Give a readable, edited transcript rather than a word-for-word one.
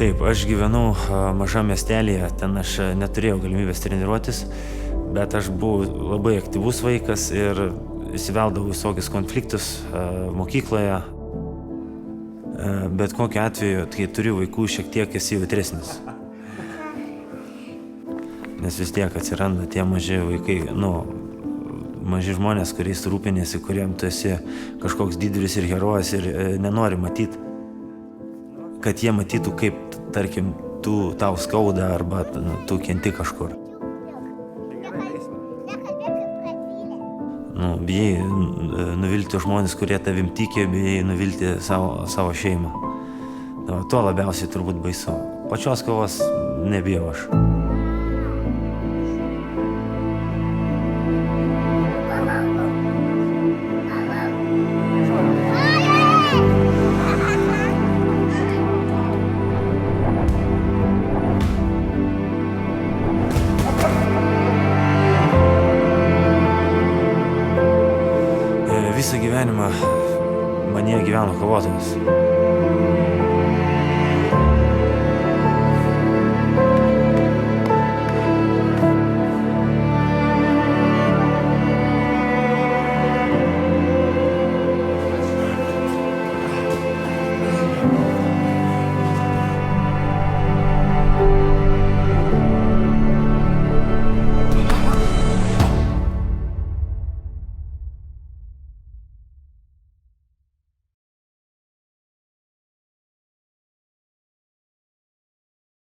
Taip, aš gyvenau mažam miestelėje, ten aš neturėjau galimybės treniruotis, bet aš buvau labai aktyvus vaikas ir įsiveldavau visokius konfliktus mokykloje. Bet kokiu atveju, kai turi vaikų, šiek tiek esi jautresnis. Nes vis tiek atsiranda tie maži vaikai, maži žmonės, kuriais rūpinėsi, kuriem tu esi kažkoks didelis ir herojus ir nenori matyti, kad jie matytų, kaip, tarkim, tau skauda arba tu kenti kažkur. Bijai nuvilti žmonės, kurie tavim tiki, bijai nuvilti savo šeimą. Tuo labiausiai turbūt baisu. Pačios kovos nebijau aš. Visą gyvenimą manyje gyveno kovotojas.